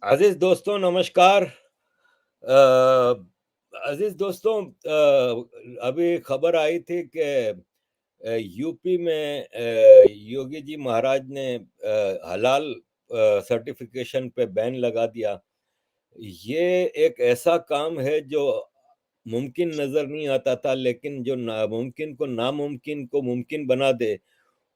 अजीज दोस्तों नमस्कार। अजीज दोस्तों, अभी खबर आई थी कि यूपी में योगी जी महाराज ने हलाल सर्टिफिकेशन पे बैन लगा दिया। ये एक ऐसा काम है जो मुमकिन नजर नहीं आता था, लेकिन जो नामुमकिन को नामुमकिन को मुमकिन बना दे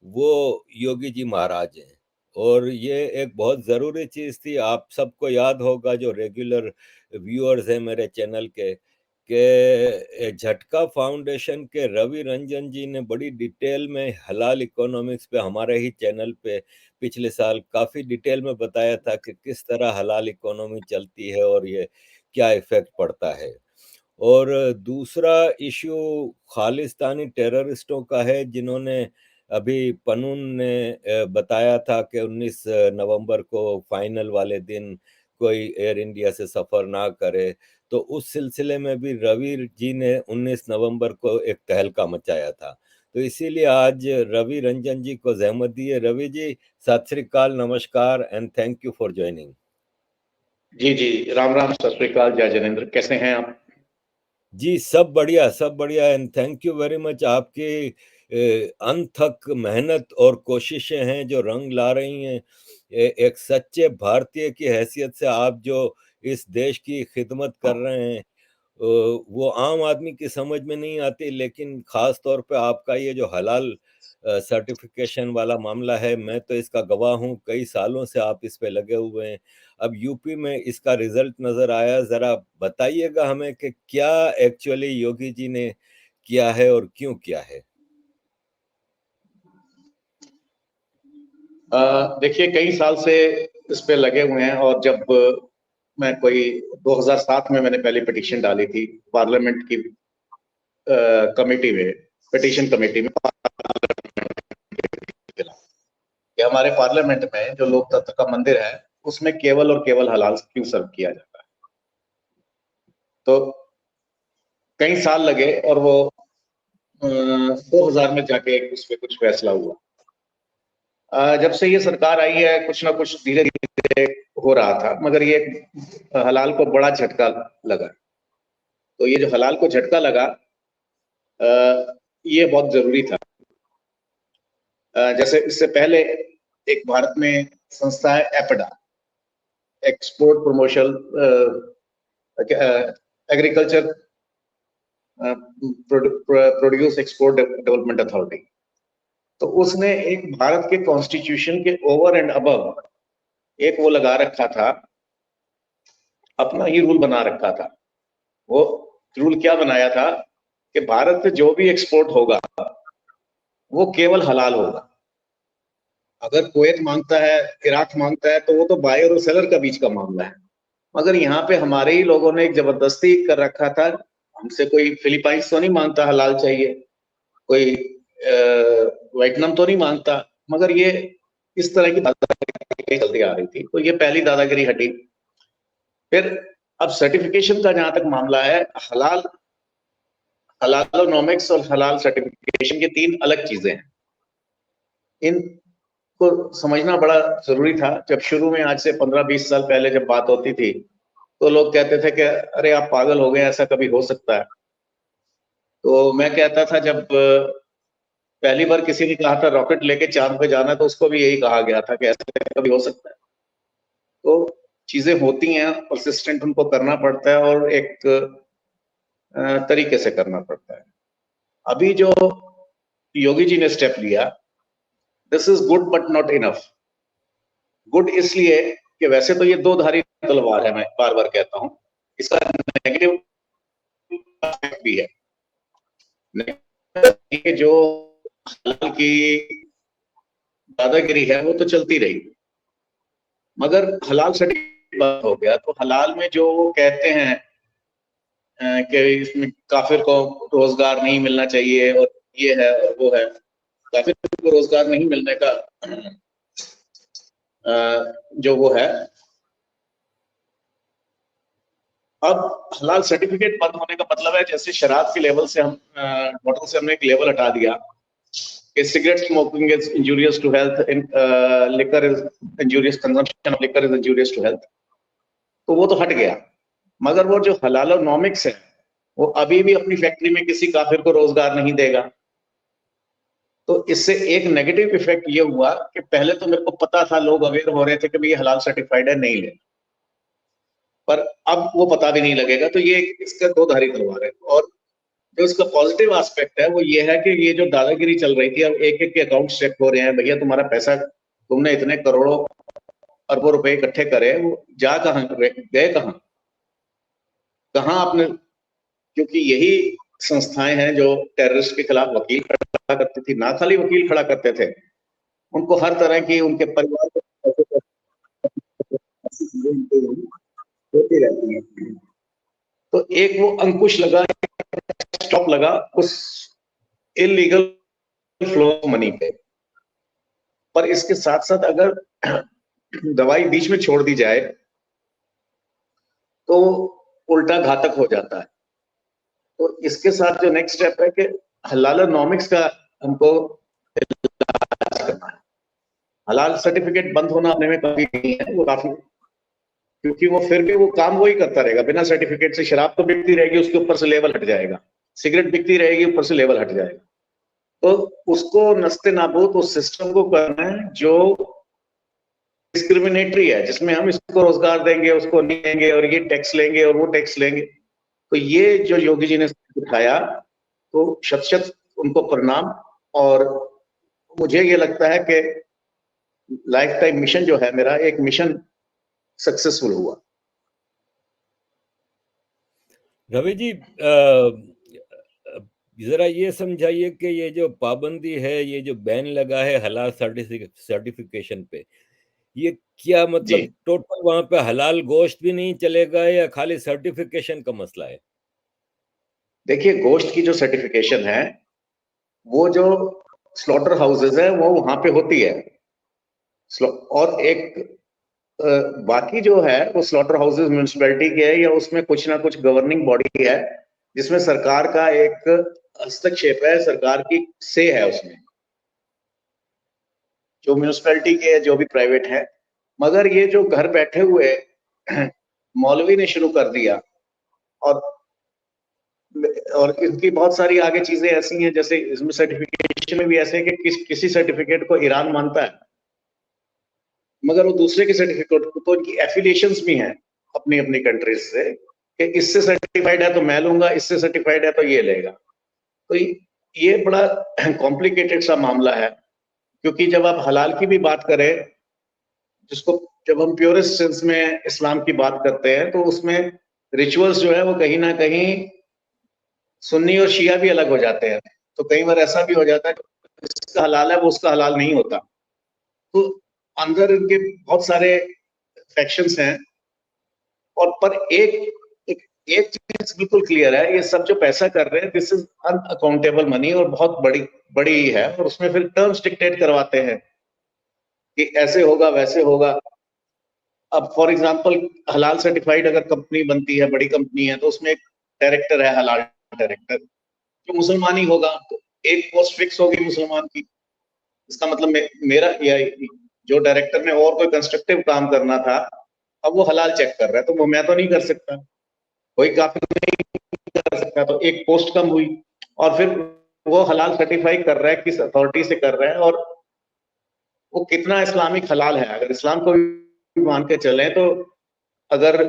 वो योगी जी महाराज हैं। और ये एक बहुत ज़रूरी चीज़ थी। आप सबको याद होगा, जो रेगुलर व्यूअर्स हैं मेरे चैनल के झटका फाउंडेशन के रवि रंजन जी ने बड़ी डिटेल में हलाल इकोनॉमिक्स पे हमारे ही चैनल पे पिछले साल काफ़ी डिटेल में बताया था कि किस तरह हलाल इकोनॉमी चलती है और ये क्या इफ़ेक्ट पड़ता है। और दूसरा इश्यू खालिस्तानी टेररिस्टों का है, जिन्होंने अभी पनून ने बताया था कि 19 नवंबर को फाइनल वाले दिन कोई एयर इंडिया से सफ़र ना करे। तो उस सिलसिले में भी रवि जी ने 19 नवंबर को एक तहलका मचाया था। तो इसीलिए आज रवि रंजन जी को जहमत दी है। रवि जी, सत श्री अकाल, नमस्कार and thank you for joining. जी जी, राम राम, सत श्री अकाल, जय जिनेन्द्र। कैसे हैं आप? जी सब बढ़िया, सब बढ़िया and thank you very much. आपकी अनथक मेहनत और कोशिशें हैं जो रंग ला रही हैं। एक सच्चे भारतीय की हैसियत से आप जो इस देश की खिदमत कर रहे हैं, वो आम आदमी की समझ में नहीं आती, लेकिन खास तौर पे आपका ये जो हलाल सर्टिफिकेशन वाला मामला है, मैं तो इसका गवाह हूँ। कई सालों से आप इस पे लगे हुए हैं। अब यूपी में इसका रिजल्ट नजर आया। जरा बताइएगा हमें कि क्या एक्चुअली योगी जी ने किया है और क्यों किया है। देखिए, कई साल से इस पे लगे हुए हैं। और जब मैं कोई 2007 में मैंने पहली पिटीशन डाली थी पार्लियामेंट की कमेटी में, पिटीशन कमेटी में, कि हमारे पार्लियामेंट में जो लोकतंत्र का मंदिर है उसमें केवल और केवल हलाल क्यों सर्व किया जाता है। तो कई साल लगे और वो 2000 में जाके उस पर कुछ फैसला हुआ। जब से ये सरकार आई है कुछ ना कुछ धीरे धीरे हो रहा था, मगर ये हलाल को बड़ा झटका लगा। तो ये जो हलाल को झटका लगा, ये बहुत जरूरी था। जैसे इससे पहले एक भारत में संस्था है APEDA, export promotion agriculture produce export development authority. तो उसने एक भारत के कॉन्स्टिट्यूशन के ओवर एंड अबव एक वो लगा रखा था, अपना ही रूल बना रखा था। वो रूल क्या बनाया था कि भारत से जो भी एक्सपोर्ट होगा वो केवल हलाल होगा। अगर कुवैत मांगता है, इराक मांगता है, तो वो तो बायर और सेलर का बीच का मामला है। मगर यहाँ पे हमारे ही लोगों ने एक जबरदस्ती कर रखा था। हमसे कोई फिलीपाइंस तो नहीं मांगता हलाल चाहिए, कोई वियतनाम तो नहीं मांगता। मगर ये इस तरह की दादागिरी चलती आ रही थी, तो ये पहली दादागिरी हटी। फिर अब सर्टिफिकेशन का जहां तक मामला है, हलाल हलालोनॉमिक्स और हलाल सर्टिफिकेशन की तीन अलग चीजें हैं। इनको समझना बड़ा जरूरी था। जब शुरू में, आज से 15-20 साल पहले जब बात होती थी, तो लोग कहते थे कि अरे आप पागल हो गए, ऐसा कभी हो सकता है। तो मैं कहता था, जब पहली बार किसी ने कहा था रॉकेट लेके चांद पे जाना, तो उसको भी यही कहा गया था कि ऐसा कभी हो सकता है। तो चीजें होती हैं, परसिस्टेंट उनको करना पड़ता है और एक तरीके से करना पड़ता है। अभी जो योगी जी ने स्टेप लिया, this is good but not enough. Good इसलिए कि वैसे तो ये दो धारी तलवार है, मैं बार बार कहता हूं। इसका नेगेटिव भी है। जो हलाल की दादागिरी है वो तो चलती रही, मगर हलाल सर्टिफिकेट हो गया तो हलाल में जो वो कहते हैं कि इसमें काफिर को रोजगार नहीं मिलना चाहिए और ये है और वो है, काफिर को रोजगार नहीं मिलने का जो वो है। अब हलाल सर्टिफिकेट बंद होने का मतलब है, जैसे शराब के लेवल से हम बोतल से हमने एक लेवल हटा दिया कि cigarette smoking is injurious to health, liquor is injurious, consumption of liquor is injurious to health. तो वो तो हट गया, मगर वो जो हलालोनॉमिक्स है वो अभी भी अपनी फैक्ट्री में किसी काफिर को रोजगार नहीं देगा। तो इससे एक नेगेटिव इफेक्ट ये हुआ कि पहले तो मेरे को पता था, लोग अवेयर हो रहे थे कि भाई ये हलाल सर्टिफाइड है, नहीं ले, पर अब वो पता भी नहीं लगेगा। तो ये इसका दो धारी तलवार है। और जो इसका पॉजिटिव एस्पेक्ट है वो ये है कि ये जो दादागिरी चल रही थी, अब एक एक के अकाउंट चेक हो रहे हैं, भैया तुम्हारा पैसा, तुमने इतने करोड़ों अरबों रुपए इकट्ठे करे, वो जा कहाँ गए, कहाँ कहाँ आपने, क्योंकि यही संस्थाएं हैं जो टेररिस्ट के खिलाफ वकील खड़ा करती थी, ना खाली वकील खड़ा करते थे, उनको हर तरह की, उनके परिवार को होती रहती है। तो एक वो अंकुश लगा, स्टॉप लगा उस इलीगल फ्लो मनी पे। पर इसके साथ साथ अगर दवाई बीच में छोड़ दी जाए तो उल्टा घातक हो जाता है। तो इसके साथ जो नेक्स्ट स्टेप है कि हलालोनॉमिक्स का हमको इलाज करना है। हलाल सर्टिफिकेट बंद होना अपने में काफी नहीं है, वो काफी, क्योंकि वो फिर भी वो काम वही करता रहेगा बिना सर्टिफिकेट से। शराब तो बिकती रहेगी, उसके ऊपर से लेवल हट जाएगा, सिगरेट बिकती रहेगी, ऊपर से लेवल हट जाएगा। तो उसको नस्ते नाबूद उस सिस्टम को करना है जो डिस्क्रिमिनेटरी है, जिसमें हम इसको रोजगार देंगे, उसको नहीं देंगे, और ये टैक्स लेंगे और वो टैक्स लेंगे। तो ये जो योगी जी ने उठाया, तो शत शत उनको प्रणाम। और मुझे ये लगता है कि लाइफ टाइम मिशन जो है मेरा, एक मिशन सक्सेसफुल हुआ। रवि जी, जरा ये समझाइए कि ये जो पाबंदी है, ये जो बैन लगा है हलाल सर्टिफिकेशन पे, ये क्या मतलब टोटल वहां पे हलाल गोश्त भी नहीं चलेगा या खाली सर्टिफिकेशन का मसला है? देखिए, गोश्त की जो सर्टिफिकेशन है वो जो स्लॉटर हाउसेज है वो वहां पे होती है, और एक बाकी जो है वो स्लॉटर हाउसेज म्यूनिसिपैलिटी के है, या उसमें कुछ ना कुछ गवर्निंग बॉडी है जिसमें सरकार का एक हस्तक्षेप है, सरकार की से है उसमें, जो म्यूनिसिपैलिटी के है, जो भी प्राइवेट है। मगर ये जो घर बैठे हुए मौलवी ने शुरू कर दिया, और इनकी बहुत सारी आगे चीजें ऐसी हैं, जैसे इसमें सर्टिफिकेशन में भी ऐसे है कि किसी सर्टिफिकेट को ईरान मानता है, मगर वो दूसरे के सर्टिफिकेट को, तो इनकी एफिलिएशंस भी हैं अपनी अपनी कंट्रीज से, कि इससे सर्टिफाइड है तो मैं लूंगा, इससे सर्टिफाइड है तो ये लेगा। तो ये बड़ा कॉम्प्लिकेटेड सा मामला है, क्योंकि जब आप हलाल की भी बात करें, जिसको जब हम प्योरेस्ट सेंस में इस्लाम की बात करते हैं, तो उसमें रिचुअल्स जो है वो कहीं ना कहीं सुन्नी और शिया भी अलग हो जाते हैं। तो कई बार ऐसा भी हो जाता है कि जिसका हलाल है वो उसका हलाल नहीं होता। तो अंदर इनके बहुत सारे फैक्शंस हैं। और पर एक चीज बिल्कुल क्लियर है, ये सब जो पैसा कर रहे हैं, दिस इज अनअकाउंटेबल मनी, और बहुत बड़ी बड़ी है, और उसमें फिर टर्म्स डिक्टेट करवाते हैं कि ऐसे होगा वैसे होगा। अब फॉर एग्जांपल, हलाल सर्टिफाइड अगर कंपनी बनती है, बड़ी कंपनी है, तो उसमें एक डायरेक्टर है, हलाल डायरेक्टर, जो मुसलमान ही होगा, तो एक पोस्ट फिक्स होगी मुसलमान की। इसका मतलब मेरा या जो डायरेक्टर ने और कोई कंस्ट्रक्टिव काम करना था, अब वो हलाल चेक कर रहा है, तो वो मैं तो नहीं कर सकता, कोई काफी नहीं कर सकता, तो एक पोस्ट कम हुई। और फिर वो हलाल सर्टिफाई कर रहा है, किस अथॉरिटी से कर रहा है, और वो कितना इस्लामिक हलाल है। अगर इस्लाम को भी मान के चले, तो अगर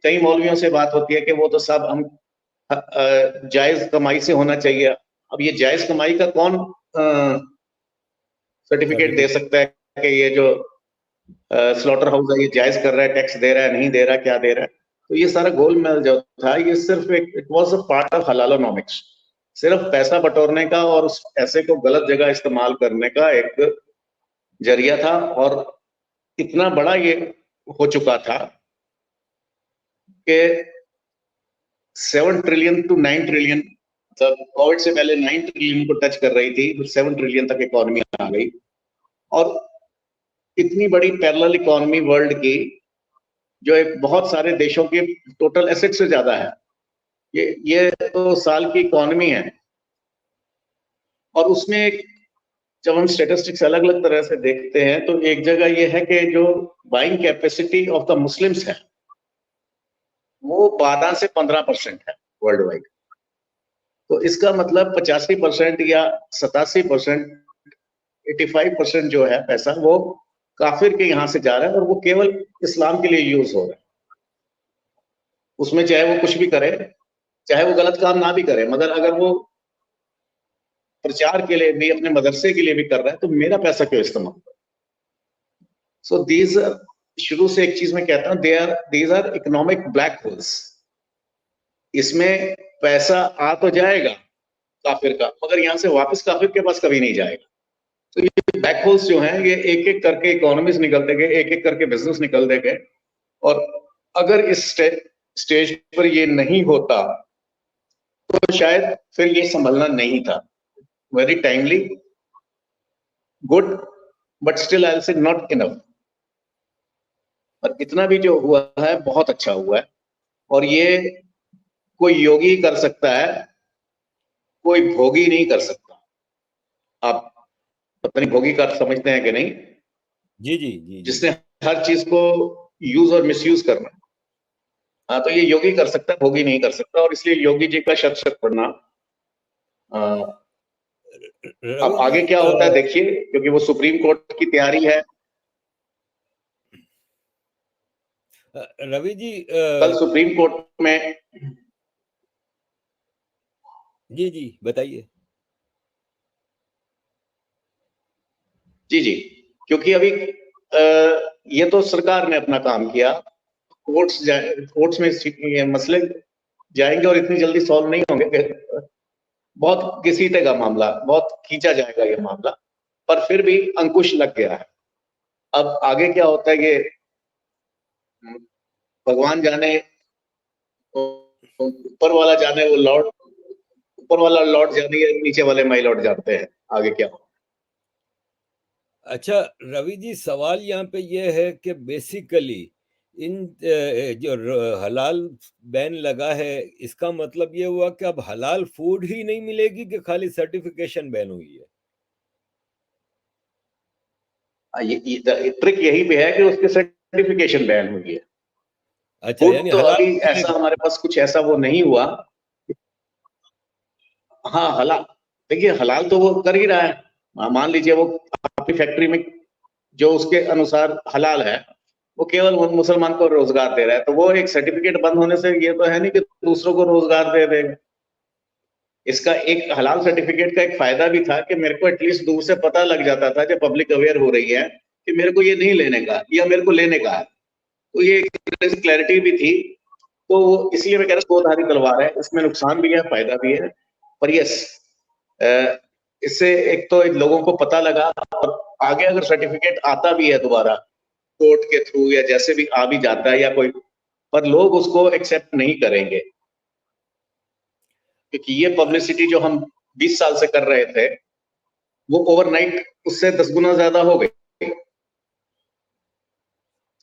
कई मौलवियों से बात होती है कि वो तो सब हम जायज कमाई से होना चाहिए। अब ये जायज कमाई का कौन सर्टिफिकेट दे सकता है कि ये जो स्लॉटर हाउस है ये जायज कर रहा है, टैक्स दे रहा है, नहीं दे रहा, क्या दे रहा है? तो ये सारा गोलमेल जो था, ये सिर्फ एक, it was a part of halalonomics, सिर्फ पैसा बटोरने का और उस पैसे को गलत जगह इस्तेमाल करने का एक जरिया था। और इतना बड़ा ये हो चुका था कि 7 ट्रिलियन टू 9 ट्रिलियन, मतलब कोविड से पहले 9 ट्रिलियन को टच कर रही थी, फिर 7 ट्रिलियन तक इकोनॉमी आ गई। और इतनी बड़ी पैरेलल इकोनॉमी वर्ल्ड की, जो एक बहुत सारे देशों के टोटल एसेट से ज्यादा है, ये तो साल की इकोनॉमी है। और उसमें एक, जब हम स्टेटिस्टिक्स अलग अलग तरह से देखते हैं, तो एक जगह ये है कि जो buying capacity of the Muslims है, वो 12 से 15% है वर्ल्ड वाइड। तो इसका मतलब 85% या 87%, 85% जो है पैसा वो काफिर के यहां से जा रहा है, और वो केवल इस्लाम के लिए यूज हो रहा है। उसमें चाहे वो कुछ भी करे, चाहे वो गलत काम ना भी करे, मगर अगर वो प्रचार के लिए भी, अपने मदरसे के लिए भी कर रहा है, तो मेरा पैसा क्यों इस्तेमाल? सो दीज, शुरू से एक चीज मैं कहता हूं, these are economic black holes. इसमें पैसा आ तो जाएगा काफिर का, मगर यहां से वापस काफिर के पास कभी नहीं जाएगा। तो ये ब्लैक होल्स जो हैं, ये एक एक करके इकोनॉमीज निकलते गए, एक एक करके बिजनेस निकलते गए, और अगर इस स्टेज पर ये नहीं होता तो शायद फिर ये संभलना नहीं था। Very timely, good, but still I will say not enough. पर इतना भी जो हुआ है बहुत अच्छा हुआ है, और ये कोई योगी कर सकता है, कोई भोगी नहीं कर सकता। आप पता नहीं भोगी का समझते हैं कि नहीं? जी जी जी जी। जिसने हर चीज को यूज और मिसयूज करना। हाँ, तो ये योगी कर सकता है, भोगी नहीं कर सकता, और इसलिए योगी जी का शत शत प्रणाम। अब रवि जी, आगे क्या होता है देखिए, क्योंकि वो सुप्रीम कोर्ट की तैयारी है। रवि जी, कल सुप्रीम कोर्ट में, जी जी बताइए। जी जी, क्योंकि अभी ये तो सरकार ने अपना काम किया, कोर्ट्स में ये मसले जाएंगे और इतनी जल्दी सॉल्व नहीं होंगे। बहुत घसीटेगा मामला, बहुत खींचा जाएगा ये मामला, पर फिर भी अंकुश लग गया है। अब आगे क्या होता है ये भगवान जाने, ऊपर वाला जाने, वो लॉर्ड, ऊपर वाला लॉर्ड जाने या नीचे वाले माई लॉर्ड जानते हैं आगे क्या हो। अच्छा रवि जी, सवाल यहाँ पे ये है कि बेसिकली इन जो हलाल बैन लगा है, इसका मतलब ये हुआ कि अब हलाल फूड ही नहीं मिलेगी कि खाली सर्टिफिकेशन बैन हुई है? ये ट्रिक यही पे है कि उसके सर्टिफिकेशन बैन हुई है। अच्छा, फूड यानी तो हलाल अभी ऐसा मिलेगा। हमारे पास कुछ ऐसा वो नहीं हुआ। हाँ, हलाल, देखिए हलाल तो वो कर ही रहा है। मान लीजिए वो आपकी फैक्ट्री में जो उसके अनुसार हलाल है, वो केवल मुसलमान को रोजगार दे रहा है, तो वो एक सर्टिफिकेट बंद होने से ये तो है नहीं कि दूसरों को रोजगार दे देगा। इसका एक हलाल सर्टिफिकेट का एक फायदा भी था कि मेरे को एटलीस्ट दूर से पता लग जाता था, जब पब्लिक अवेयर हो रही है कि मेरे को ये नहीं लेने का या मेरे को लेने का है, तो ये क्लैरिटी भी थी। तो इसलिए मैं कह रहा हूँ दो धारी तलवार है, इसमें नुकसान भी है, फायदा भी है। पर यस, इससे एक तो लोगों को पता लगा, और आगे अगर सर्टिफिकेट आता भी है दोबारा कोर्ट के थ्रू या जैसे भी आ भी जाता है या कोई, पर लोग उसको एक्सेप्ट नहीं करेंगे, क्योंकि ये पब्लिसिटी जो हम 20 साल से कर रहे थे, वो ओवरनाइट उससे 10 गुना ज्यादा हो गई।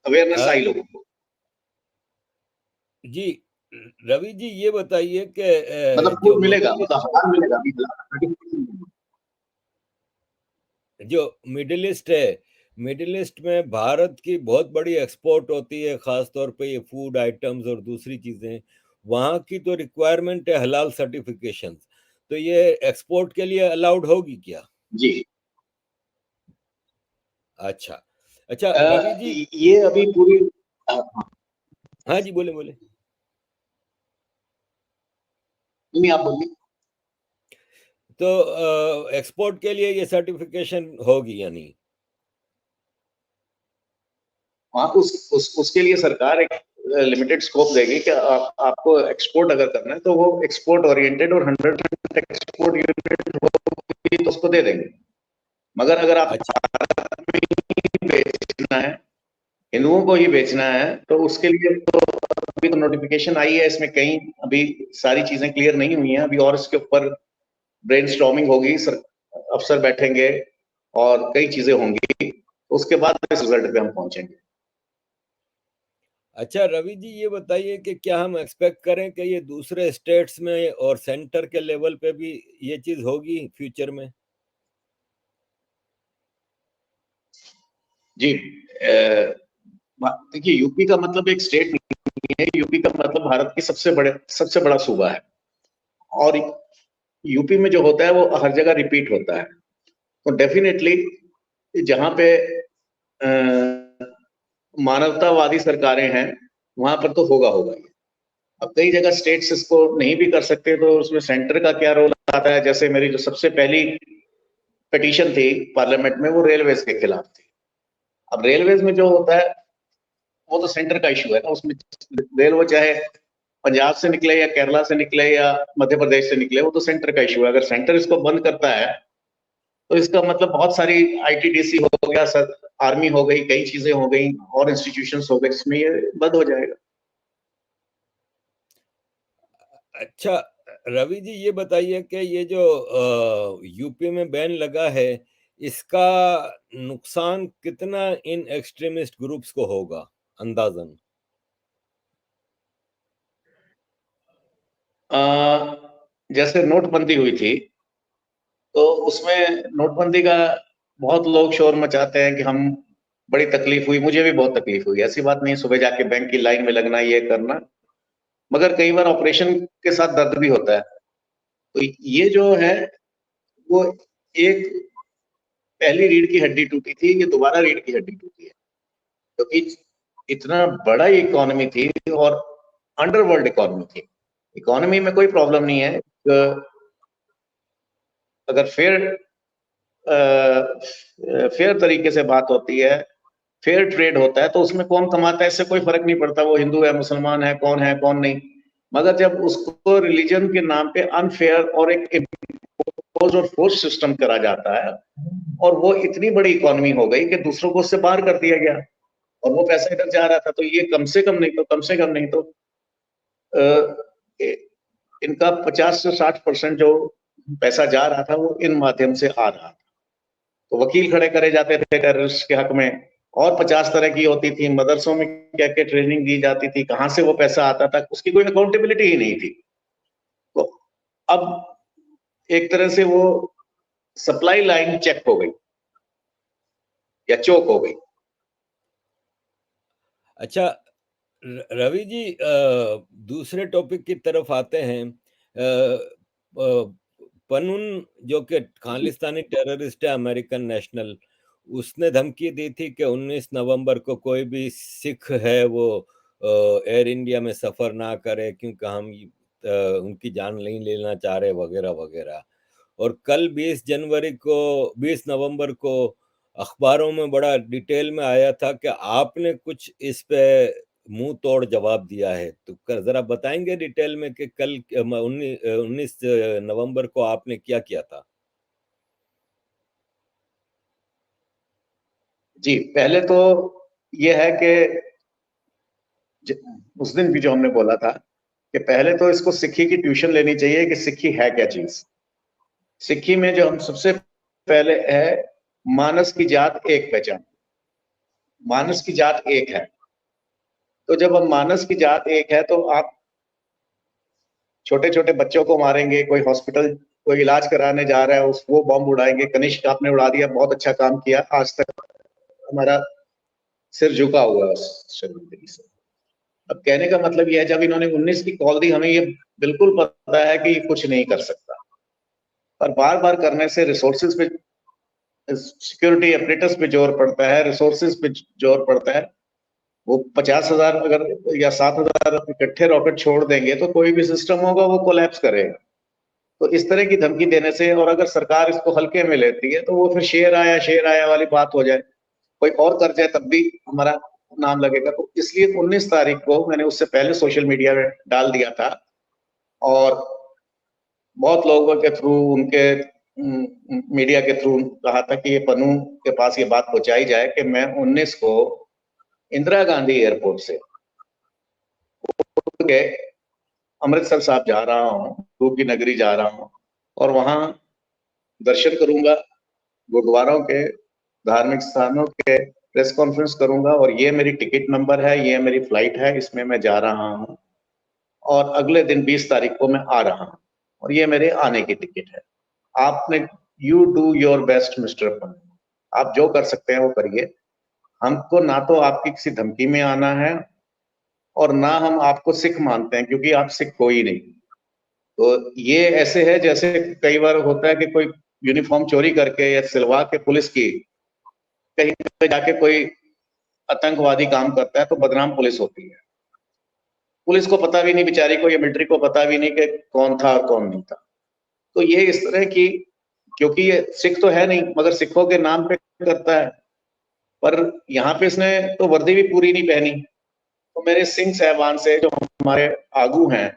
अवेयरनेस अ, आई लोगों को। जी रवि जी, ये बताइए कि मतलब जो फूड मिलेगा, मिडिल मतलब हलाल मिलेगा, अभी certification मिलेगा। जो मिडिल ईस्ट है, मिडिल ईस्ट में भारत की बहुत बड़ी एक्सपोर्ट होती है, खास तौर पे ये फूड आइटम्स और दूसरी चीजें। वहाँ की तो रिक्वायरमेंट है हलाल सर्टिफिकेशन, तो ये एक्सपोर्ट के लिए अलाउड होगी क्या? जी, अच्छा। अच्छा रवि जी। ये अभी पूरी, हाँ जी, बोले बोले। नहीं आप बोलिए। तो एक्सपोर्ट के लिए ये सर्टिफिकेशन होगी यानी? हाँ, उसके लिए सरकार एक लिमिटेड स्कोप देगी कि आपको एक्सपोर्ट अगर करना है तो वो एक्सपोर्ट ओरिएंटेड और 100% एक्सपोर्ट यूनिट होगी तो उसको दे देंगे। मगर अगर आप अच्छा। बेचना है, हिंदुओं को ही बेचना है, तो उसके लिए तो अभी तो नोटिफिकेशन आई है, इसमें कहीं अभी सारी चीजें क्लियर नहीं हुई हैं अभी, और इसके ऊपर ब्रेनस्टॉर्मिंग होगी, अफसर बैठेंगे और कई चीजें होंगी, उसके बाद इस रिजल्ट पे हम पहुंचेंगे। अच्छा रवि जी, ये बताइए कि क्या हम एक्सपेक्ट करें कि ये दूसरे स्टेट्स में और सेंटर के लेवल पे भी ये चीज होगी फ्यूचर में? जी, देखिए यूपी का मतलब एक स्टेट नहीं है, यूपी का मतलब भारत की सबसे बड़ा सूबा है, और यूपी में जो होता है वो हर जगह रिपीट होता है। तो डेफिनेटली जहां पे मानवतावादी सरकारें हैं वहां पर तो होगा ही। अब कई जगह स्टेट्स इसको नहीं भी कर सकते, तो उसमें सेंटर का क्या रोल आता है? जैसे मेरी जो सबसे पहली पिटीशन थी पार्लियामेंट में, वो रेलवेज के खिलाफ थी। अब रेलवेज में जो होता है वो तो सेंटर का इशू है ना, उसमें रेलवे चाहे पंजाब से निकले या केरला से निकले या मध्य प्रदेश से निकले, वो तो सेंटर का इशू है। अगर सेंटर इसको बंद करता है तो इसका मतलब बहुत सारी आईटीडीसी हो गया, आर्मी हो गई, कई चीजें हो गई और इंस्टीट्यूशंस हो गए, इसमें ये बंद हो जाएगा। अच्छा, रवि जी ये बताइए कि ये जो यूपी में बैन लगा है, इसका नुकसान कितना इन एक्सट्रीमिस्ट ग्रुप्स को होगा अंदाजन? जैसे नोटबंदी हुई थी, तो उसमें नोटबंदी का बहुत लोग शोर मचाते हैं कि हम बड़ी तकलीफ हुई, मुझे भी बहुत तकलीफ हुई, ऐसी बात नहीं, सुबह जाके बैंक की लाइन में लगना, ये करना, मगर कई बार ऑपरेशन के साथ दर्द भी होता है। तो ये जो है वो एक पहली रीढ़ की हड्डी टूटी थी, ये दोबारा रीढ़ की हड्डी टूटी है, क्योंकि इतना बड़ा इकोनॉमी थी और अंडरवर्ल्ड इकोनॉमी थी। इकोनॉमी में कोई प्रॉब्लम नहीं है, अगर फेयर तरीके से बात होती है, फेयर ट्रेड होता है, तो उसमें कौन कमाता है इससे कोई फर्क नहीं पड़ता, वो हिंदू है, मुसलमान है, कौन नहीं। मगर जब उसको रिलीजन के नाम पे अनफेयर और एक इम्पोज और फोर्स सिस्टम करा जाता है, और वो इतनी बड़ी इकोनॉमी हो गई कि दूसरों को उससे बाहर कर दिया गया, और वो पैसा इधर जा रहा था, तो ये कम से कम नहीं तो इनका 50 से 60% जो पैसा जा रहा था वो इन माध्यम से आ रहा था। तो वकील खड़े करे जाते थे टेररिस्ट के हक में, और 50 तरह की होती थी, मदरसों में क्या क्या ट्रेनिंग दी जाती थी, कहां से वो पैसा आता था, उसकी कोई अकाउंटेबिलिटी ही नहीं थी। तो अब एक तरह से वो सप्लाई लाइन चेक हो गई या चोक हो गई। अच्छा, रवि जी, दूसरे टॉपिक की तरफ आते हैं। पनून जो कि खालिस्तानी टेररिस्ट है, अमेरिकन नेशनल, उसने धमकी दी थी कि 19 नवंबर को कोई भी सिख है वो एयर इंडिया में सफर ना करे, क्योंकि हम उनकी जान नहीं लेना चाह रहे, वगैरह वगैरह। और कल 20 नवंबर को अखबारों में बड़ा डिटेल में आया था कि आपने कुछ इस पे मुंह तोड़ जवाब दिया है, तो जरा बताएंगे डिटेल में कि कल 19 नवंबर को आपने क्या किया था? जी, पहले तो ये है कि उस दिन भी जो हमने बोला था कि पहले तो इसको सिक्खी की ट्यूशन लेनी चाहिए कि सिक्खी है क्या चीज। सिक्खी में जो हम सबसे पहले है, मानस की जात एक पहचान, मानस की जात एक है। तो जब हम मानस की जात एक है, तो आप छोटे छोटे बच्चों को मारेंगे, कोई हॉस्पिटल कोई इलाज कराने जा रहा है उस वो बॉम्ब उड़ाएंगे। कनिष्क आपने उड़ा दिया, बहुत अच्छा काम किया, आज तक हमारा सिर झुका हुआ है उस शर्मिंदगी से। अब कहने का मतलब यह है, जब इन्होंने 19 की कॉल दी, हमें ये बिल्कुल पता है कि कुछ नहीं कर सकता, पर बार बार करने से रिसोर्सेज पे, सिक्योरिटी अपरेटस पे जोर पड़ता है, रिसोर्सेज पे जोर पड़ता है। वो 50,000 अगर या 7,000 इकट्ठे रॉकेट छोड़ देंगे तो कोई भी सिस्टम होगा वो कोलैप्स करेगा। तो इस तरह की धमकी देने से, और अगर सरकार इसको हल्के में लेती है, तो वो फिर शेर आया वाली बात हो जाए, कोई और कर जाए तब भी हमारा नाम लगेगा। तो इसलिए 19 तारीख को मैंने उससे पहले सोशल मीडिया में डाल दिया था, और बहुत लोगों के थ्रू, उनके मीडिया के थ्रू कहा था कि ये पन्नू के पास ये बात पहुंचाई जाए कि मैं 19 को इंदिरा गांधी एयरपोर्ट से के अमृतसर साहब जा रहा हूँ, गुरु की नगरी जा रहा हूँ, और वहां दर्शन करूंगा गुरुद्वारों के, धार्मिक स्थानों के, प्रेस कॉन्फ्रेंस करूंगा, और ये मेरी टिकट नंबर है, ये मेरी फ्लाइट है, इसमें मैं जा रहा हूँ, और अगले दिन 20 तारीख को मैं आ रहा हूँ, और ये मेरे आने की टिकट है। आपने you do your best mister Pannu, आप जो कर सकते हैं वो करिए, हमको ना तो आपकी किसी धमकी में आना है, और ना हम आपको सिख मानते हैं, क्योंकि आप सिख हो ही नहीं। तो ये ऐसे है जैसे कई बार होता है कि कोई यूनिफॉर्म चोरी करके या सिलवा के पुलिस की कहीं पे जाके कोई आतंकवादी काम करता है तो बदनाम पुलिस होती है। पुलिस को पता भी नहीं बेचारी को, या मिलिट्री को पता भी नहीं कि कौन था और कौन नहीं था। तो ये इस तरह की, क्योंकि ये सिख तो है नहीं मगर सिखों के नाम पे करता है, पर यहाँ पे इसने तो वर्दी भी पूरी नहीं पहनी। तो मेरे सिंह साहबान से, जो हमारे आगू हैं,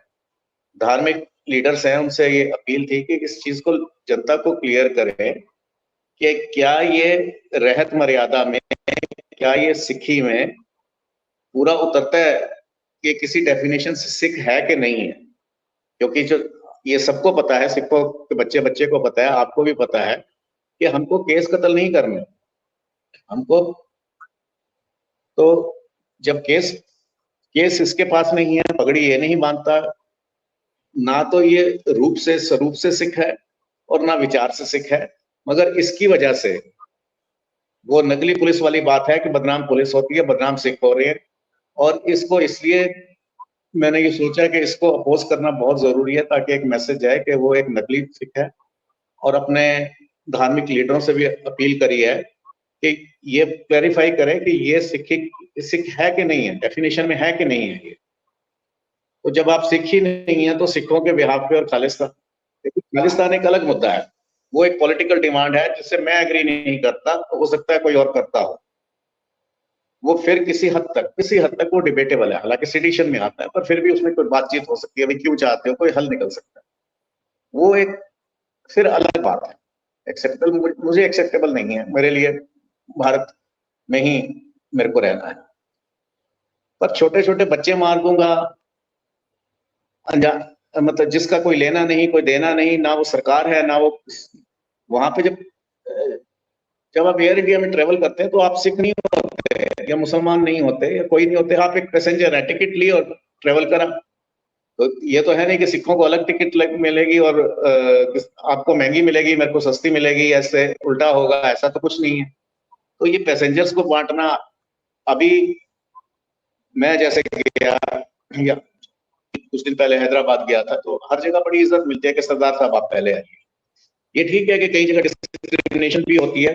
धार्मिक लीडर्स हैं, उनसे ये अपील थी कि इस चीज को जनता को क्लियर करें कि क्या ये रहत मर्यादा में, क्या ये सिक्खी में पूरा उतरता है कि किसी डेफिनेशन से सिख है कि नहीं है। क्योंकि जो ये सबको पता है, सिखों के बच्चे बच्चे को पता है, आपको भी पता है कि हमको केस कत्ल नहीं करने, हमको तो जब केस केस इसके पास नहीं है, पगड़ी ये नहीं बांधता, ना तो ये रूप से स्वरूप से सिख है और ना विचार से सिख है, मगर इसकी वजह से वो नकली पुलिस वाली बात है कि बदनाम पुलिस होती है, बदनाम सिख हो रहे हैं। और इसको इसलिए मैंने ये सोचा कि इसको अपोज करना बहुत जरूरी है, ताकि एक मैसेज जाए कि वो एक नकली सिख है। और अपने धार्मिक लीडरों से भी अपील करी है कि ये क्लैरिफाई करें कि ये सिख है कि नहीं है, डेफिनेशन में है कि नहीं है ये। तो जब आप सिख ही नहीं है तो सिखों के बिहाफ पे और खालिस्तान, लेकिन खालिस्तान एक अलग मुद्दा है, वो एक पॉलिटिकल डिमांड है जिससे मैं एग्री नहीं करता, तो हो सकता है कोई और करता हो। वो फिर किसी हद तक वो डिबेटेबल है, हालांकि सिडिशन में आता है, पर फिर भी उसमें कोई बातचीत हो सकती है, भाई क्यों चाहते हो, कोई हल निकल सकता है। वो एक फिर अलग बात है, एक्सेप्टेबल मुझे एक्सेप्टेबल नहीं है, मेरे लिए भारत में ही मेरे को रहना है। पर छोटे छोटे बच्चे मार दूंगा, मतलब जिसका कोई लेना नहीं कोई देना नहीं, ना वो सरकार है ना वो वहां पे। जब आप एयर इंडिया में ट्रेवल करते हैं तो आप सिख नहीं होते या मुसलमान नहीं होते या कोई नहीं होते, आप एक पैसेंजर है, टिकट ली और ट्रेवल करा। तो ये तो है नहीं कि सिखों को अलग टिकट मिलेगी और आपको महंगी मिलेगी, मेरे को सस्ती मिलेगी, ऐसे उल्टा होगा, ऐसा तो कुछ नहीं है। तो ये पैसेंजर्स को बांटना, अभी मैं जैसे गया या कुछ दिन पहले हैदराबाद गया था, तो हर जगह बड़ी इज्जत मिलती है कि सरदार साहब आप पहले आइए। ये ठीक है कि कई जगह डिस्क्रिमिनेशन भी होती है,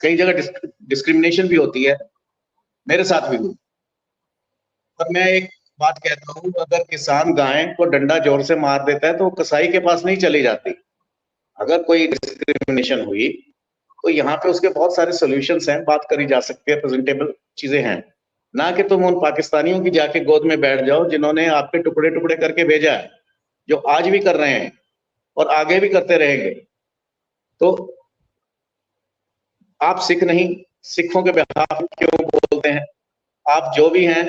कई जगह डिस्क्रिमिनेशन भी होती है, मेरे साथ भी हुई। पर मैं एक बात कहता हूँ, अगर किसान गाय को डंडा जोर से मार देता है तो वो कसाई के पास नहीं चली जाती। अगर कोई डिस्क्रिमिनेशन हुई तो यहाँ पे उसके बहुत सारे सॉल्यूशंस हैं, बात करी जा सकती है, प्रेजेंटेबल चीजें हैं। ना कि तुम उन पाकिस्तानियों की जाके गोद में बैठ जाओ जिन्होंने आपके टुकड़े टुकड़े करके भेजा है, जो आज भी कर रहे हैं और आगे भी करते रहेंगे। तो आप सिख नहीं, सिखों के बिहाफ क्यों बोलते हैं? आप जो भी हैं,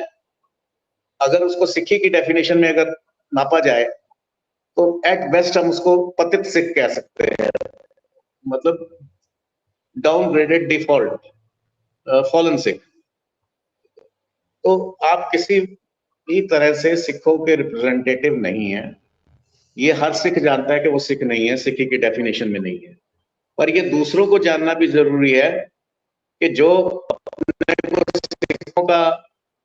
अगर उसको सिखी की डेफिनेशन में अगर नापा जाए तो एट बेस्ट हम उसको पतित सिख कह सकते हैं, मतलब डाउनग्रेडेड डिफॉल्ट फॉलन सिख। तो आप किसी भी तरह से सिखों के रिप्रेजेंटेटिव नहीं है। ये हर सिख जानता है कि वो सिख नहीं है, सिखी की डेफिनेशन में नहीं है। पर ये दूसरों को जानना भी जरूरी है कि जो सिखों का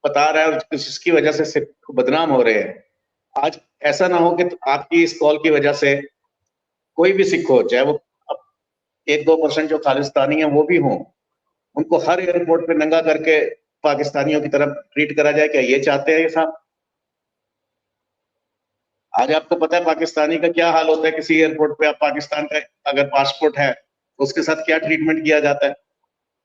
बता रहा है और जिसकी वजह से सिख बदनाम हो रहे हैं, आज ऐसा ना हो कि आपकी इस कॉल की वजह से कोई भी सिख हो, चाहे वो 1-2% जो खालिस्तानी है वो भी हो, उनको हर एयरपोर्ट पे नंगा करके पाकिस्तानियों की तरफ ट्रीट करा जाए। क्या ये चाहते हैं ये साहब? आज आपको पता है पाकिस्तानी का क्या हाल होता है, किसी एयरपोर्ट पे आप पाकिस्तान का अगर पासपोर्ट है तो उसके साथ क्या ट्रीटमेंट किया जाता है,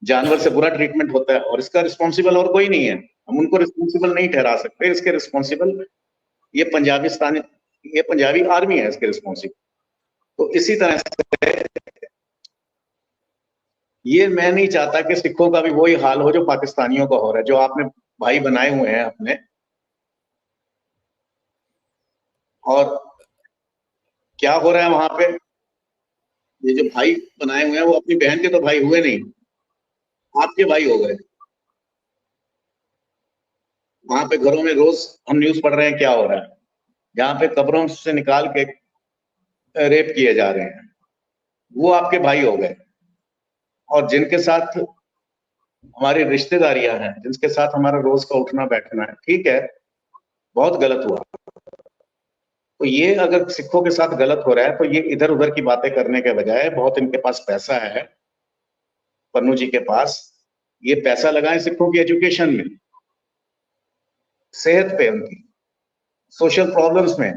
जानवर से बुरा ट्रीटमेंट होता है। और इसका रिस्पॉन्सिबल और कोई नहीं है, हम उनको रिस्पॉन्सिबल नहीं ठहरा सकते। इसके रिस्पॉन्सिबल ये पंजाबी आर्मी है इसके रिस्पॉन्सिबल। तो इसी तरह से ये मैं नहीं चाहता कि सिखों का भी वही हाल हो जो पाकिस्तानियों का हो रहा है, जो आपने भाई बनाए हुए हैं अपने, और क्या हो रहा है वहां पे। ये जो भाई बनाए हुए हैं वो अपनी बहन के तो भाई हुए नहीं, आपके भाई हो गए। वहां पे घरों में रोज हम न्यूज पढ़ रहे हैं क्या हो रहा है, जहाँ पे कब्रों से निकाल के रेप किए जा रहे हैं, वो आपके भाई हो गए। और जिनके साथ हमारी रिश्तेदारियां हैं, जिनके साथ हमारा रोज का उठना बैठना है, ठीक है, बहुत गलत हुआ। तो ये अगर सिखों के साथ गलत हो रहा है, तो ये इधर उधर की बातें करने के बजाय, बहुत इनके पास पैसा है, पन्नू जी के पास, ये पैसा लगाएं सिखों की एजुकेशन में, सेहत पे, उनकी सोशल प्रॉब्लम्स में।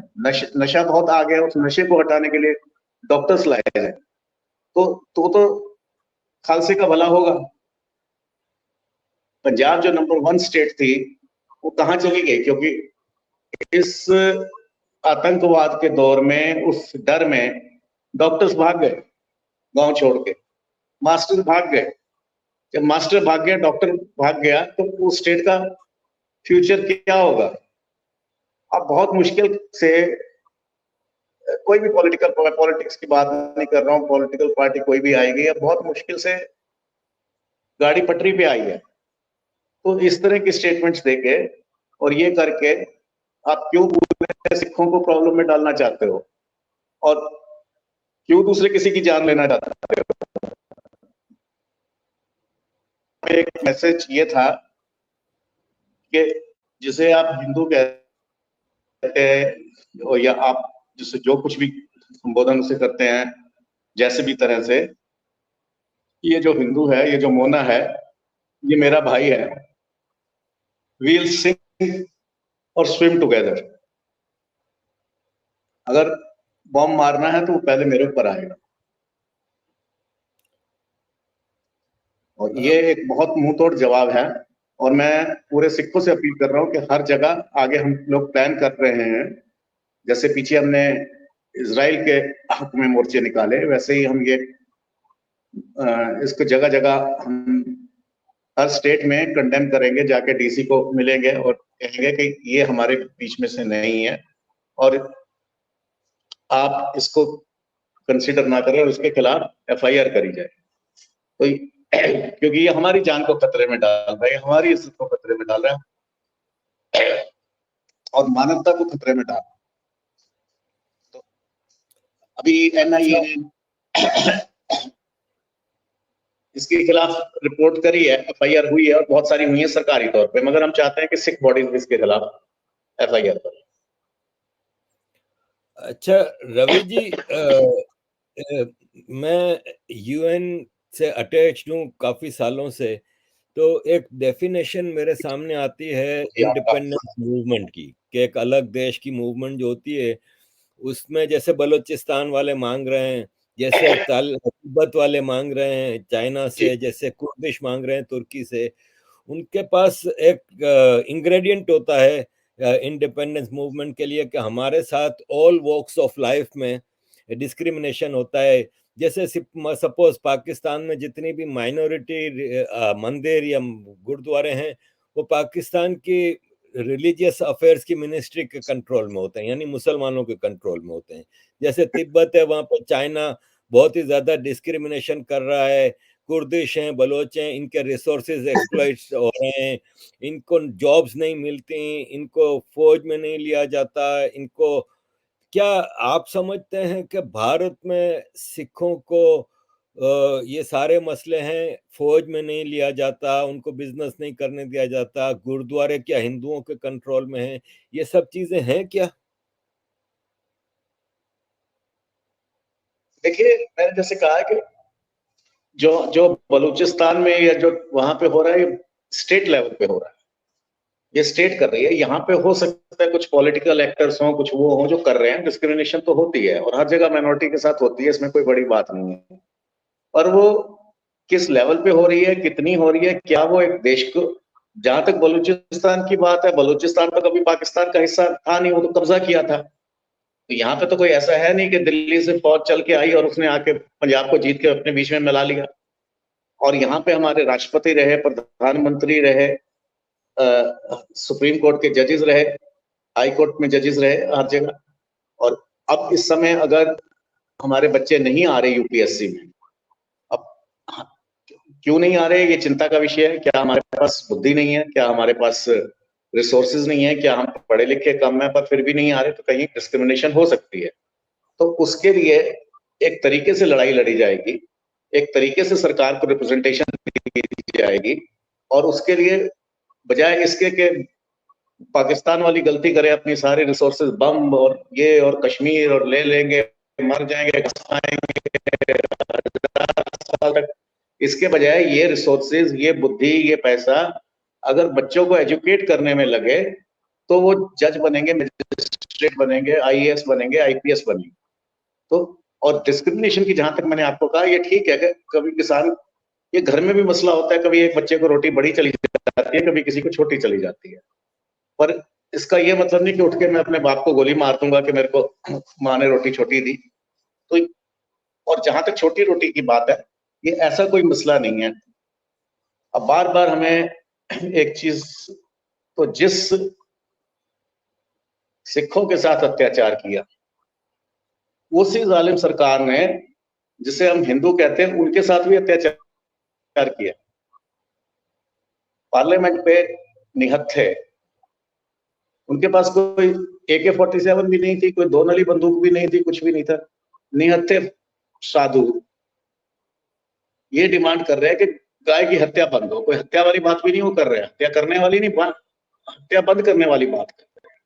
नशा बहुत आ गया, उस नशे को हटाने के लिए डॉक्टर्स लाए जाए, तो खालसे का भला होगा। पंजाब जो नंबर 1 स्टेट थी, वो कहाँ चली गई? क्योंकि इस आतंकवाद के दौर में, उस डर में, डॉक्टर्स भाग गए गांव छोड़ के, मास्टर भाग गए। जब मास्टर भाग गया, डॉक्टर भाग गया, तो उस स्टेट का फ्यूचर क्या होगा? अब बहुत मुश्किल से, कोई भी पॉलिटिक्स की बात नहीं कर रहा हूँ, पॉलिटिकल पार्टी कोई भी आएगी, अब बहुत मुश्किल से गाड़ी पटरी पे आई है। तो इस तरह की स्टेटमेंट्स देके और ये करके आप क्यों पूरे सिखों को प्रॉब्लम में डालना चाहते हो, और क्यों दूसरे किसी की जान लेना चाहते हो? एक मैसेज ये था कि जिसे आप हिंदू कहते हैं, और या आप जिसे जो कुछ भी संबोधन उसे करते हैं, जैसे भी तरह से, ये जो हिंदू है, ये जो मोना है, ये मेरा भाई है। वील सिंग और स्विम टुगेदर। अगर बॉम्ब मारना है तो वो पहले मेरे ऊपर आएगा। और ये एक बहुत मुंह तोड़ जवाब है, और मैं पूरे सिखों से अपील कर रहा हूं कि हर जगह आगे हम लोग प्लान कर रहे हैं। जैसे पीछे हमने इजराइल के हक में मोर्चे निकाले, वैसे ही हम ये इसको जगह जगह हम हर स्टेट में कंडेम करेंगे, जाके डीसी को मिलेंगे और कहेंगे कि ये हमारे बीच में से नहीं है, और आप इसको कंसिडर ना करें और उसके खिलाफ एफआईआर करी जाए। तो क्योंकि ये हमारी जान को खतरे में डाल रहा है, हमारी इज्जत को खतरे में डाल रहा है, और मानवता को खतरे में डाल रहा है। तो अभी एनआईए ने इसके खिलाफ रिपोर्ट करी है, एफआईआर हुई है, और बहुत सारी हुई है सरकारी तौर पे, मगर हम चाहते हैं कि सिख बॉडीज इसके खिलाफ एफआईआर करें। अच्छा रवि जी, मैं यूएन से अटैच्ड हूँ काफी सालों से, तो एक डेफिनेशन मेरे सामने आती है इंडिपेंडेंस मूवमेंट की, कि एक अलग देश की मूवमेंट जो होती है, उसमें जैसे बलूचिस्तान वाले मांग रहे हैं, जैसे तिब्बत वाले मांग रहे हैं चाइना से, जैसे कुर्दिश मांग रहे हैं तुर्की से, उनके पास एक इंग्रेडिएंट होता है इंडिपेंडेंस मूवमेंट के लिए, कि हमारे साथ ऑल वॉक्स ऑफ लाइफ में डिस्क्रिमिनेशन होता है। जैसे सपोज पाकिस्तान में जितनी भी माइनॉरिटी मंदिर या गुरुद्वारे हैं, वो पाकिस्तान की रिलीजियस अफेयर्स की मिनिस्ट्री के कंट्रोल में होते हैं, यानी मुसलमानों के कंट्रोल में होते हैं। जैसे तिब्बत है, वहां पर चाइना बहुत ही ज्यादा डिस्क्रिमिनेशन कर रहा है, कुर्दिश हैं, बलोच हैं, इनके रिसोर्सेज एक्सप्लॉइट हो रहे हैं, इनको जॉब्स नहीं मिलती, इनको फौज में नहीं लिया जाता, इनको, क्या आप समझते हैं कि भारत में सिखों को ये सारे मसले हैं, फौज में नहीं लिया जाता, उनको बिजनेस नहीं करने दिया जाता, गुरुद्वारे क्या हिंदुओं के कंट्रोल में है, ये सब चीजें हैं क्या? देखिए, मैंने जैसे कहा कि जो जो बलूचिस्तान में या जो वहां पे हो रहा है, स्टेट लेवल पे हो रहा है, ये स्टेट कर रही है। यहाँ पे हो सकता है कुछ पॉलिटिकल एक्टर्स हों, कुछ वो हों जो कर रहे हैं। डिस्क्रिमिनेशन तो होती है, और हर जगह माइनॉरिटी के साथ होती है, इसमें कोई बड़ी बात नहीं है। और वो किस लेवल पे हो रही है, कितनी हो रही है, क्या वो एक देश को, जहां तक बलूचिस्तान की बात है, बलूचिस्तान तो कभी पाकिस्तान का हिस्सा था नहीं, वो तो कब्जा किया था। तो यहाँ पे तो कोई ऐसा है नहीं कि दिल्ली से फौज चल के आई और उसने आके पंजाब को जीत के अपने बीच में मिला लिया। और यहाँ पे हमारे राष्ट्रपति रहे, प्रधानमंत्री रहे, सुप्रीम कोर्ट के जजेस रहे, हाई कोर्ट में जजेस रहे, हर जगह। और अब इस समय अगर हमारे बच्चे नहीं आ रहे यूपीएससी में, अब क्यों नहीं आ रहे, ये चिंता का विषय है। क्या हमारे पास बुद्धि नहीं है, क्या हमारे पास रिसोर्सेज नहीं है, क्या हम पढ़े लिखे कम है पर फिर भी नहीं आ रहे? तो कहीं डिस्क्रिमिनेशन हो सकती है। तो उसके लिए एक तरीके से लड़ाई लड़ी जाएगी, एक तरीके से सरकार को रिप्रेजेंटेशन दी जाएगी, और उसके लिए बजाय इसके कि पाकिस्तान वाली गलती करे, अपनी सारी रिसोर्सेज बम और ये और कश्मीर और ले लेंगे, मर जाएंगे, साल तक, इसके बजाय ये रिसोर्सेज, ये बुद्धि, ये पैसा अगर बच्चों को एजुकेट करने में लगे तो वो जज बनेंगे, मजिस्ट्रेट बनेंगे, आईएएस बनेंगे, आईपीएस बनेंगे। तो और डिस्क्रिमिनेशन की जहां तक मैंने आपको कहा, ये ठीक है कि कभी किसान, ये घर में भी मसला होता है, कभी एक बच्चे को रोटी बड़ी चली जाती है, कभी किसी को छोटी चली जाती है, पर इसका ये मतलब नहीं कि उठ के मैं अपने बाप को गोली मार दूंगा कि मेरे को माँ ने रोटी छोटी दी। तो और जहां तक छोटी रोटी की बात है, ये ऐसा कोई मसला नहीं है। अब बार बार हमें एक चीज, तो जिस सिखों के साथ अत्याचार किया, उसी जालिम सरकार ने, जिसे हम हिंदू कहते हैं, उनके साथ भी अत्याचार किया। पार्लियामेंट पे निहत्थे, उनके पास कोई AK-47 भी नहीं थी, कोई 2 नली बंदूक भी नहीं थी, कुछ भी नहीं था, निहत्थे साधु ये डिमांड कर रहे हैं कि गाय की हत्या बंद हो। कोई हत्या वाली बात भी नहीं वो कर रहे हैं, हत्या करने वाली नहीं, हत्या बंद करने वाली बात कर रहे हैं।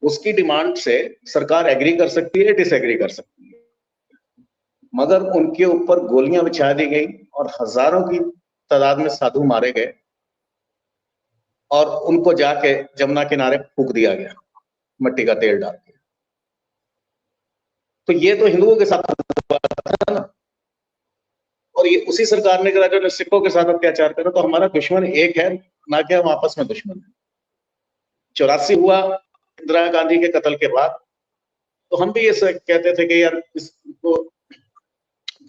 उसकी डिमांड से सरकार एग्री कर सकती है, डिसएग्री कर सकती है, मगर उनके ऊपर गोलियां बिछा दी गई और हजारों की तादाद में साधु मारे गए और उनको जाके जमुना किनारे फूंक दिया गया मिट्टी का तेल डाल के। तो ये तो हिंदुओं के साथ हुआ था ना, और ये उसी सरकार ने करा जो सिखों के साथ अत्याचार करा। तो हमारा दुश्मन एक है, ना कि हम आपस में दुश्मन है। 84 हुआ इंदिरा गांधी के कत्ल के बाद, तो हम भी ये कहते थे कि यार इसको,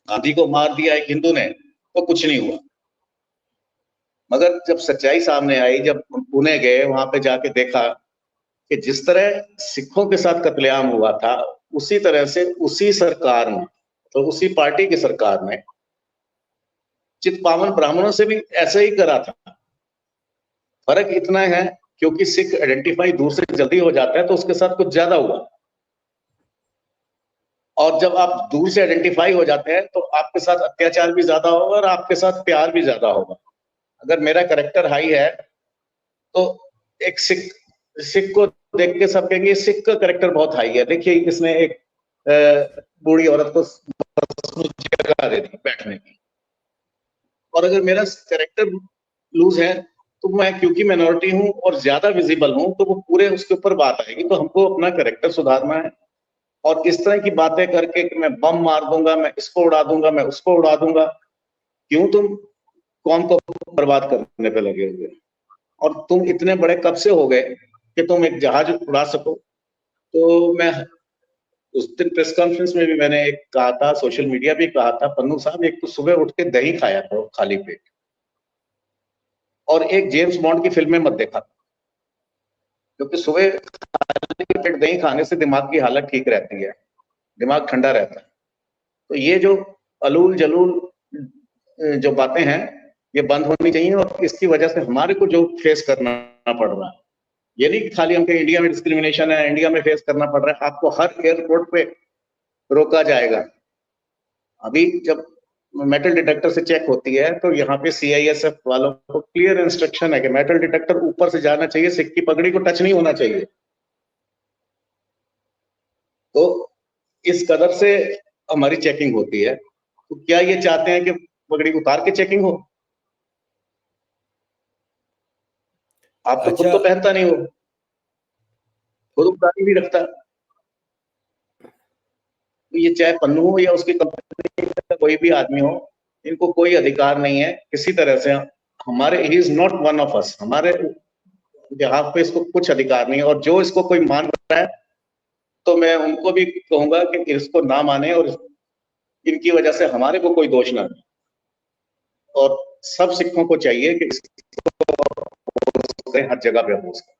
गांधी को मार दिया एक हिंदू ने तो कुछ नहीं हुआ। मगर जब सच्चाई सामने आई, जब हम पुणे गए, वहां पे जाके देखा कि जिस तरह सिखों के साथ कत्लेआम हुआ था, उसी तरह से उसी सरकार ने, तो उसी पार्टी की सरकार ने चितपावन ब्राह्मणों से भी ऐसे ही करा था। फर्क इतना है क्योंकि सिख आइडेंटिफाई दूर से जल्दी हो जाता है, तो उसके साथ कुछ ज्यादा हुआ, और जब आप दूर से आइडेंटिफाई हो जाते हैं तो आपके साथ अत्याचार भी ज्यादा होगा और आपके साथ प्यार भी ज्यादा होगा। अगर मेरा कैरेक्टर हाई है तो एक सिख सिख को देख के सब कहेंगे सिख का कैरेक्टर बहुत हाई है, देखिए इसने एक बूढ़ी औरत को जगह दे दी बैठने की। और अगर मेरा कैरेक्टर लूज है तो मैं, क्योंकि माइनॉरिटी हूं और ज्यादा विजिबल हूं, तो वो पूरे उसके ऊपर बात आएगी। तो हमको अपना कैरेक्टर सुधारना है, और इस तरह की बातें करके कि मैं बम मार दूंगा, मैं इसको उड़ा दूंगा, मैं उसको उड़ा दूंगा, क्यों तुम कौम को बर्बाद करने पे लगे हुए? और तुम इतने बड़े कब से हो गए कि तुम एक जहाज उड़ा सको? तो मैं उस दिन प्रेस कॉन्फ्रेंस में भी मैंने एक कहा था, सोशल मीडिया भी कहा था, पन्नू साहब एक तो सुबह उठ के दही खाया था खाली पेट, और एक जेम्स बॉन्ड की फिल्में मत देखा, क्योंकि सुबह खाली पेट दही खाने से दिमाग की हालत ठीक रहती है, दिमाग ठंडा रहता है। तो ये जो अलूल जलूल जो बातें हैं, ये बंद होनी चाहिए, और इसकी वजह से हमारे को जो फेस करना पड़ रहा है, ये नहीं कि खाली हमको इंडिया में डिस्क्रिमिनेशन है, इंडिया में फेस करना पड़ रहा है, आपको हर एयरपोर्ट पे रोका जाएगा। अभी जब मेटल डिटेक्टर से चेक होती है तो यहाँ पे CISF वालों को क्लियर इंस्ट्रक्शन है कि मेटल डिटेक्टर ऊपर से जाना चाहिए, सिख की पगड़ी को टच नहीं होना चाहिए। तो इस कदर से हमारी चेकिंग होती है। तो क्या ये चाहते हैं कि पगड़ी उतार के चेकिंग हो? आप तो खुद अच्छा तो पहनता नहीं हो, खुद उतारी भी रखता। तो ये चाहे पन्नू हो या उसकी कंपनी का कोई भी आदमी हो, इनको कोई अधिकार नहीं है किसी तरह से हमारे, he is not one of us, हमारे यहाँ पे इसको कुछ अधिकार नहीं है। और जो इसको कोई मान रहा है तो मैं उनको भी कहूंगा कि इसको ना माने, और इनकी वजह से हमारे को कोई दोष ना दे। और सब सिखों को चाहिए कि इसको हर जगह पे अपोज करें,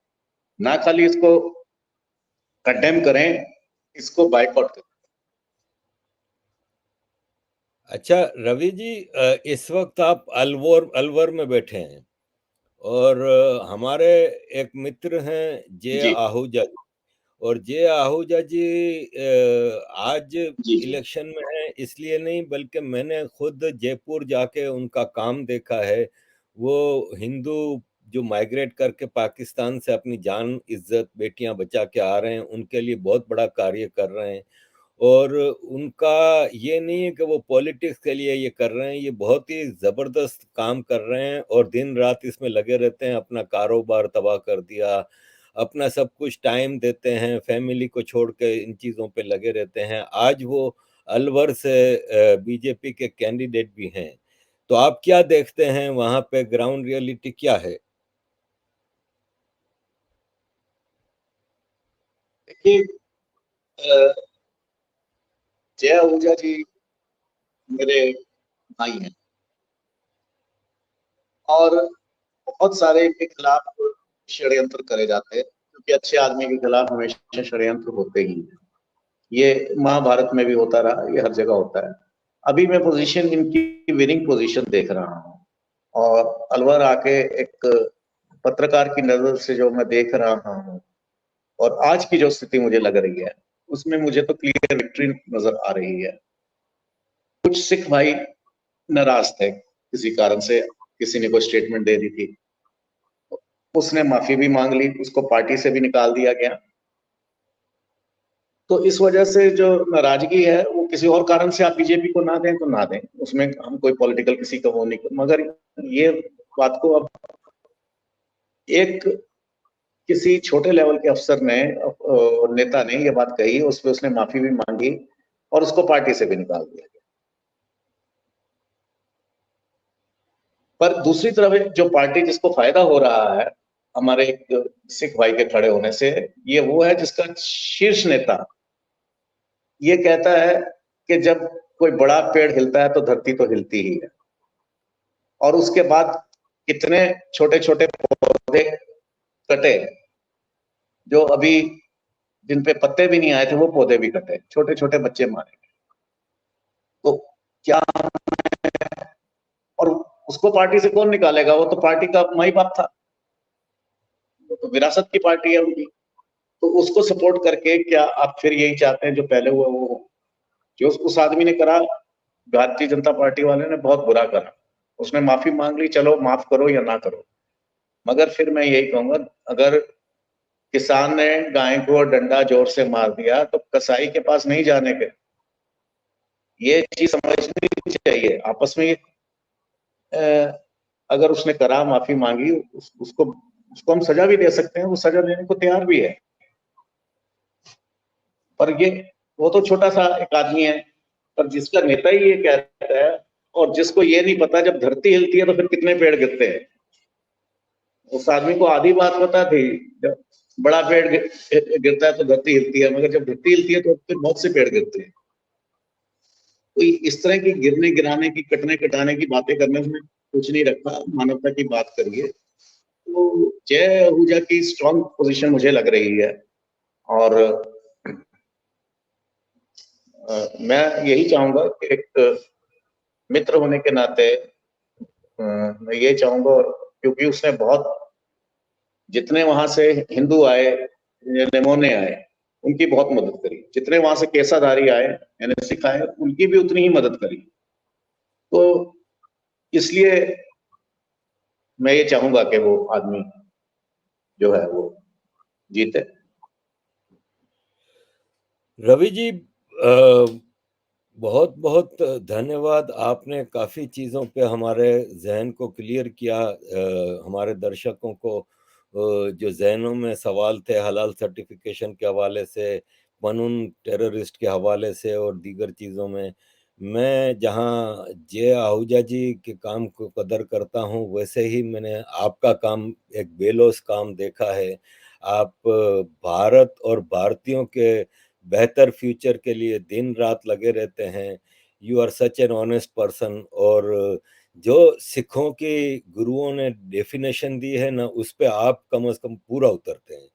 ना खाली इसको कंडेम करें, इसको बाइकआउट करें। अच्छा रवि जी, इस वक्त आप अलवर अलवर में बैठे हैं, और हमारे एक मित्र हैं जे जी आहूजा, और जे आहूजा जी आज जी जी। इलेक्शन में है इसलिए नहीं, बल्कि मैंने खुद जयपुर जाके उनका काम देखा है। वो हिंदू जो माइग्रेट करके पाकिस्तान से अपनी जान इज्जत बेटियां बचा के आ रहे हैं, उनके लिए बहुत बड़ा कार्य कर रहे हैं। और उनका ये नहीं है कि वो पॉलिटिक्स के लिए ये कर रहे हैं, ये बहुत ही जबरदस्त काम कर रहे हैं और दिन रात इसमें लगे रहते हैं। अपना कारोबार तबाह कर दिया, अपना सब कुछ टाइम देते हैं, फैमिली को छोड़ के इन चीजों पे लगे रहते हैं। आज वो अलवर से बीजेपी के कैंडिडेट भी हैं। तो आप क्या देखते हैं वहां पे ग्राउंड रियलिटी क्या है? देखिए, अ, जय आहूजा जी मेरे भाई हैं, और बहुत सारे के खिलाफ षड्यंत्र करे जाते हैं, क्योंकि अच्छे आदमी के खिलाफ हमेशा षड्यंत्र होते ही हैं। ये महाभारत में भी होता रहा, ये हर जगह होता है। अभी मैं पोजीशन इनकी विनिंग पोजीशन देख रहा हूँ, और अलवर आके एक पत्रकार की नजर से जो मैं देख रहा हूँ, और आज की जो स्थिति मुझे लग रही है, उसमें मुझे तो क्लियर विक्ट्री नजर आ रही है। कुछ सिख भाई नाराज थे किसी कारण से, किसी ने कोई स्टेटमेंट दे दी थी, उसने माफी भी मांग ली, उसको पार्टी से भी निकाल दिया गया। तो इस वजह से जो नाराजगी है, वो किसी और कारण से आप बीजेपी को ना दें तो ना दें, उसमें हम कोई पॉलिटिकल किसी का वो नहीं, मगर ये बात को अब एक किसी छोटे लेवल के अफसर ने, नेता ने ये बात कही, उस पर उसने माफी भी मांगी, और उसको पार्टी से भी निकाल दिया गया। पर दूसरी तरफ जो पार्टी जिसको फायदा हो रहा है हमारे एक सिख भाई के खड़े होने से, ये वो है जिसका शीर्ष नेता ये कहता है कि जब कोई बड़ा पेड़ हिलता है तो धरती तो हिलती ही है, और उसके बाद कितने छोटे छोटे पौधे कटे, जो अभी जिन पे पत्ते भी नहीं आए थे वो पौधे भी कटे, छोटे छोटे बच्चे मारे। तो क्या, और उसको पार्टी से कौन निकालेगा? वो तो पार्टी का माई बाप था, वो तो विरासत की पार्टी है उनकी। तो उसको सपोर्ट करके क्या आप फिर यही चाहते हैं जो पहले हुआ वो हो? जो उस आदमी ने करा, भारतीय जनता पार्टी वाले ने बहुत बुरा करा। उसने माफी मांग ली, चलो माफ करो या ना करो, मगर फिर मैं यही कहूंगा, अगर किसान ने गाय को डंडा जोर से मार दिया तो कसाई के पास नहीं जाने के, ये चीज समझनी चाहिए आपस में। अगर उसने करा, माफी मांगी, उसको हम सजा भी दे सकते हैं, वो सजा देने को तैयार भी है। पर ये, वो तो छोटा सा एक आदमी है, पर जिसका नेता ही ये कहता है, और जिसको ये नहीं पता जब धरती हिलती है तो फिर कितने पेड़ गिरते हैं। उस आदमी को आधी बात पता थी, जब बड़ा पेड़ गिरता है तो धरती हिलती है, मगर जब धरती हिलती है तो फिर बहुत से पेड़ गिरते हैं। तो इस तरह की गिरने गिराने की, कटने कटाने की बातें करने में कुछ नहीं रखा, मानवता की बात करिए। तो जय आहूजा की स्ट्रांग पोजीशन मुझे लग रही है, और मैं यही चाहूंगा कि एक मित्र होने के नाते मैं ये चाहूंगा, क्योंकि उसने बहुत, जितने वहां से हिंदू आए या नमूने आए, उनकी बहुत मदद करी, जितने वहां से केसाधारी आए यानी सिख आए, उनकी भी उतनी ही मदद करी। तो इसलिए मैं ये चाहूंगा कि वो आदमी जो है वो जीते। रवि जी, बहुत बहुत धन्यवाद। आपने काफ़ी चीज़ों पे हमारे जहन को क्लियर किया। हमारे दर्शकों को जो जहनों में सवाल थे हलाल सर्टिफिकेशन के हवाले से, पनून टेररिस्ट के हवाले से और दीगर चीज़ों में, मैं जहाँ जे आहूजा जी के काम को कदर करता हूँ, वैसे ही मैंने आपका काम एक बेलौस काम देखा है। आप भारत और भारतीयों के बेहतर फ्यूचर के लिए दिन रात लगे रहते हैं। You are such an honest person. और जो सिखों के गुरुओं ने डेफिनेशन दी है ना, उस पे आप कम से कम पूरा उतरते हैं।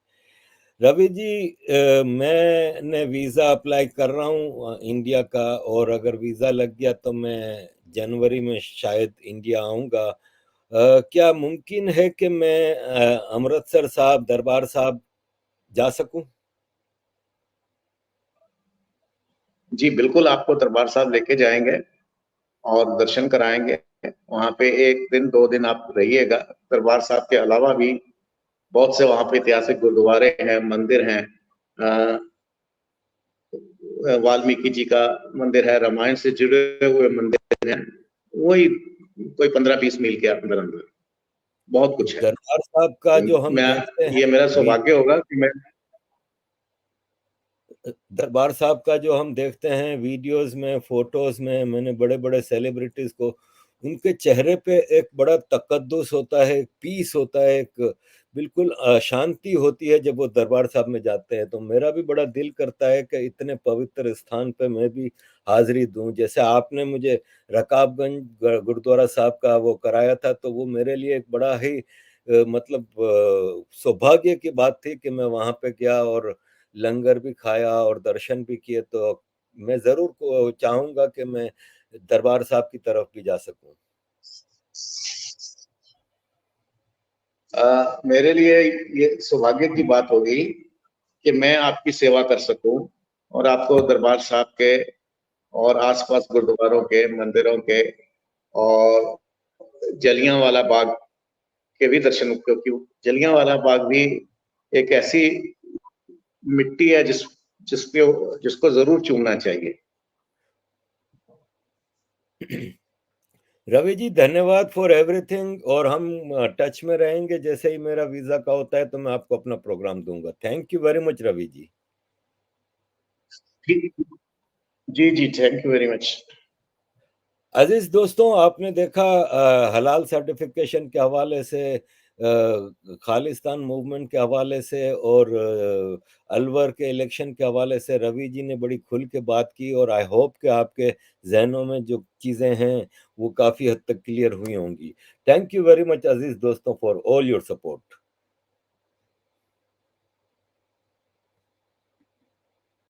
रवि जी, मैंने वीज़ा अप्लाई कर रहा हूँ इंडिया का, और अगर वीज़ा लग गया तो मैं जनवरी में शायद इंडिया आऊँगा। क्या मुमकिन है कि मैं अमृतसर साहब, दरबार साहब जा सकूं? जी बिल्कुल, आपको दरबार साहब लेके जाएंगे और दर्शन कराएंगे। वहां पे 1 दिन 2 दिन आप रहिएगा। दरबार साहब के अलावा भी बहुत से वहां पे ऐतिहासिक गुरुद्वारे हैं, मंदिर हैं। वाल्मीकि जी का मंदिर है, रामायण से जुड़े हुए मंदिर हैं, वही कोई 15-20 मील के अंदर अंदर बहुत कुछ है। दरबार साहब का जो हम मैं देखते ये हैं मेरा सौभाग्य होगा कि मैं दरबार साहब का जो हम देखते हैं वीडियोस में, फोटोज में, मैंने बड़े बड़े सेलिब्रिटीज को, उनके चेहरे पे एक बड़ा तकद्दुस होता है, एक पीस होता है, एक बिल्कुल शांति होती है जब वो दरबार साहब में जाते हैं। तो मेरा भी बड़ा दिल करता है कि इतने पवित्र स्थान पे मैं भी हाजिरी दूं। जैसे आपने मुझे रकाबगंज गुरुद्वारा साहब का वो कराया था, तो वो मेरे लिए एक बड़ा ही मतलब सौभाग्य की बात थी कि मैं वहां पे गया और लंगर भी खाया और दर्शन भी किए। तो मैं ज़रूर को चाहूँगा कि मैं दरबार साहब की तरफ भी जा सकूँ। मेरे लिए ये सौभाग्य की बात होगी कि मैं आपकी सेवा कर सकूं और आपको दरबार साहब के और आसपास गुरुद्वारों के, मंदिरों के और जलियांवाला बाग के भी दर्शन, क्योंकि जलियांवाला बाग भी एक ऐसी मिट्टी है जिसको जिसको जरूर चूमना चाहिए। रवि जी, धन्यवाद फॉर एवरीथिंग, और हम टच में रहेंगे। जैसे ही मेरा वीज़ा का होता है तो मैं आपको अपना प्रोग्राम दूँगा। Thank you very much Ravi ji. ठीक, जी जी, थैंक यू वेरी मच। अजीज दोस्तों, आपने देखा हलाल सर्टिफिकेशन के हवाले से, खालिस्तान मूवमेंट के हवाले से और अलवर के इलेक्शन के हवाले से रवि जी ने बड़ी खुल के बात की, और आई होप कि आपके जहनों में जो चीज़ें हैं वो काफ़ी हद तक क्लियर हुई होंगी। थैंक यू वेरी मच अजीज दोस्तों फॉर ऑल योर सपोर्ट।